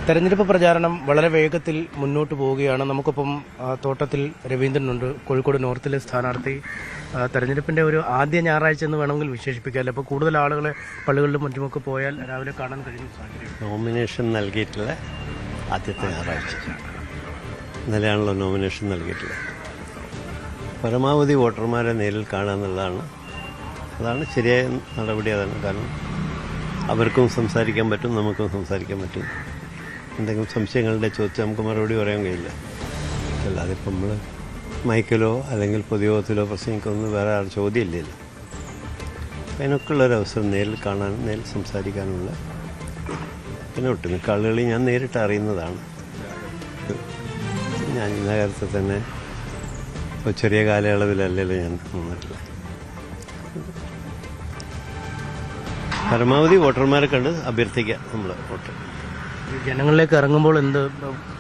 തെരഞ്ഞെടുപ്പ് പ്രചാരണം വളരെ വേഗത്തിൽ മുന്നോട്ട് പോവുകയാണ്. നമുക്കിപ്പം തോട്ടത്തിൽ രവീന്ദ്രനുണ്ട്, കോഴിക്കോട് നോർത്തിലെ സ്ഥാനാർത്ഥി. തെരഞ്ഞെടുപ്പിന്റെ ഒരു ആദ്യ ഞായറാഴ്ച എന്ന് വേണമെങ്കിൽ വിശേഷിപ്പിക്കാമല്ലോ. അപ്പോൾ കൂടുതൽ ആളുകളെ പള്ളികളിലും മറ്റുമൊക്കെ പോയാൽ രാവിലെ കാണാൻ കഴിയുന്ന സാഹചര്യം. നോമിനേഷൻ നൽകിയിട്ടുള്ള ആദ്യത്തെ ഞായറാഴ്ച ഇന്നലെയാണല്ലോ നോമിനേഷൻ നൽകിയിട്ടുള്ളത്. പരമാവധി വോട്ടർമാരെ നേരിൽ കാണുക എന്നുള്ളതാണ്, അതാണ് ശരിയായ നടപടി. അതാണ് കാരണം അവർക്കും സംസാരിക്കാൻ പറ്റും, നമുക്കും സംസാരിക്കാൻ പറ്റും. എന്തെങ്കിലും സംശയങ്ങളുടെ ചോദിച്ചാൽ നമുക്ക് മറുപടി പറയാൻ കഴിയില്ല. അല്ലാതെ ഇപ്പം നമ്മൾ മൈക്കിലോ അല്ലെങ്കിൽ പൊതുയോഗത്തിലോ പ്രസംഗിക്കൊന്നും വേറെ ആൾ ചോദ്യമില്ലല്ലോ. അതിനൊക്കെ ഉള്ളൊരവസരം നേരിൽ കാണാനും നേരിൽ സംസാരിക്കാനുള്ള, പിന്നെ ഒട്ടുമിക്ക ആളുകളെയും ഞാൻ നേരിട്ട് അറിയുന്നതാണ്. ഞാൻ ഇന്ന കാര്യത്തിൽ തന്നെ ഇപ്പോൾ ചെറിയ കാലയളവിലല്ലല്ലോ ഞാൻ നിന്നിട്ടില്ല. പരമാവധി വോട്ടർമാരെ കണ്ട് അഭ്യർത്ഥിക്കുക നമ്മൾ വോട്ട്. ജനങ്ങളിലേക്ക് ഇറങ്ങുമ്പോൾ എന്ത്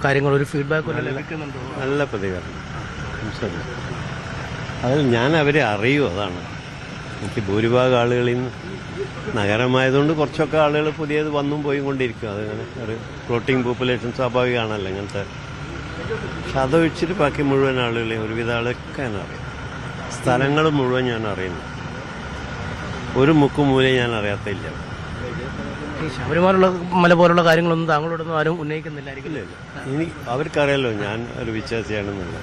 കാര്യങ്ങൾ, ഒരു ഫീഡ്ബാക്ക് ലഭിക്കുന്നുണ്ടോ? നല്ല പ്രതികരണം. അതിൽ ഞാൻ അവരെ അറിയൂ, അതാണ് എനിക്ക് ഭൂരിഭാഗം ആളുകളിൽ നിന്ന്. നഗരമായതുകൊണ്ട് കുറച്ചൊക്കെ ആളുകൾ പുതിയത് വന്നും പോയും കൊണ്ടിരിക്കും. അതിങ്ങനെ ഒരു ഫ്ലോട്ടിംഗ് പോപ്പുലേഷൻ സ്വാഭാവികമാണല്ലോ ഇങ്ങനത്തെ. പക്ഷെ അതൊഴിച്ചിട്ട് ബാക്കി മുഴുവൻ ആളുകളെയും ഒരുവിധ ആളൊക്കെ ഞാൻ അറിയാം. സ്ഥലങ്ങൾ മുഴുവൻ ഞാൻ അറിയുന്നു. ഒരു മുക്കുമൂലയും ഞാൻ അറിയാത്തില്ല. ശബരിമല മല പോലുള്ള കാര്യങ്ങളൊന്നും താങ്കളോടൊന്നും ആരും ഉന്നയിക്കുന്നില്ലായിരിക്കില്ല. ഇനി അവർക്കറിയാലോ ഞാൻ ഒരു വിശ്വാസിയാണെന്നുള്ളത്.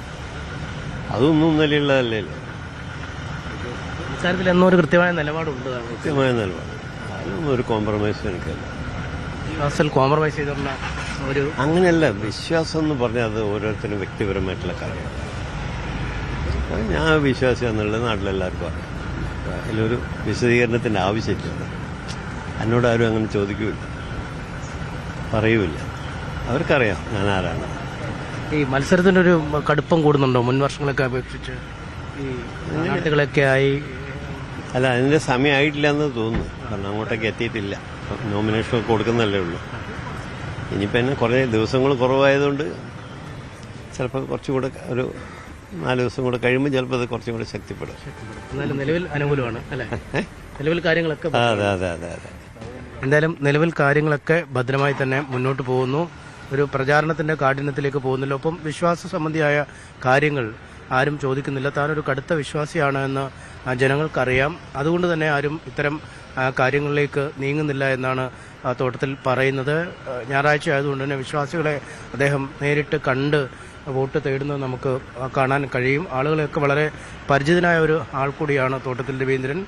അതൊന്നും ഇന്നലെയുള്ളതല്ലല്ലോ. സംസാരത്തിൽ എന്നൊരു കൃത്യമായ നിലപാടുണ്ട്. കൃത്യമായ നിലപാട്, അതൊന്നും ഒരു കോംപ്രമൈസും എനിക്കല്ല. വിശ്വാസത്തിൽ കോംപ്രമൈസ് ചെയ്തിട്ടുള്ള ഒരു അങ്ങനെയല്ല. വിശ്വാസം എന്ന് പറഞ്ഞാൽ അത് ഓരോരുത്തരും വ്യക്തിപരമായിട്ടുള്ള കാര്യമാണ്. ഞാൻ വിശ്വാസിയാണെന്നുള്ളത് നാട്ടിലെല്ലാവർക്കും അറിയാം. അതിലൊരു വിശദീകരണത്തിൻ്റെ ആവശ്യമില്ല. എന്നോടാരും അങ്ങനെ ചോദിക്കൂല, പറയൂല. അവർക്കറിയാം ഞാൻ ആരാണ്. ഈ മത്സരത്തിൻ്റെ ഒരു കടുപ്പം കൂടുന്നുണ്ടോ മുൻ വർഷങ്ങളൊക്കെ അപേക്ഷിച്ച്? ഈ സ്ഥാനാർത്ഥികളൊക്കെ ആയി അല്ല, അതിൻ്റെ സമയമായിട്ടില്ല എന്ന് തോന്നുന്നു. കാരണം അങ്ങോട്ടേക്ക് എത്തിയിട്ടില്ല. നോമിനേഷൻ കൊടുക്കുന്നല്ലേ ഉള്ളൂ. ഇനിയിപ്പോൾ എന്നെ കുറേ ദിവസങ്ങൾ കുറവായതുകൊണ്ട് ചിലപ്പോൾ കുറച്ചുകൂടെ ഒരു 4 ദിവസം കൂടെ കഴിയുമ്പോൾ ചിലപ്പോൾ അത് കുറച്ചും കൂടെ ശക്തിപ്പെടും. എന്നാലും നിലവിൽ അനുകൂലമാണ് അല്ലേ? നിലവിൽ കാര്യങ്ങളൊക്കെ അതെ അതെ അതെ അതെ. എന്തായാലും നിലവിൽ കാര്യങ്ങളൊക്കെ ഭദ്രമായി തന്നെ മുന്നോട്ട് പോകുന്നു. ഒരു പ്രചാരണത്തിന്റെ കാഠിന്യത്തിലേക്ക് പോകുന്നില്ല. ഒപ്പം വിശ്വാസ സംബന്ധിയായ കാര്യങ്ങൾ ആരും ചോദിക്കുന്നില്ല. താനൊരു കടുത്ത വിശ്വാസിയാണ് എന്ന് ജനങ്ങൾക്കറിയാം. അതുകൊണ്ട് തന്നെ ആരും ഇത്തരം കാര്യങ്ങളിലേക്ക് നീങ്ങുന്നില്ല എന്നാണ് തോട്ടത്തിൽ പറയുന്നത്. ഞായറാഴ്ച ആയതുകൊണ്ട് തന്നെ വിശ്വാസികളെ അദ്ദേഹം നേരിട്ട് കണ്ട് വോട്ട് തേടുന്നത് നമുക്ക് കാണാൻ കഴിയും. ആളുകളെയൊക്കെ വളരെ പരിചിതനായ ഒരു ആൾ കൂടിയാണ് തോട്ടത്തിൽ രവീന്ദ്രൻ.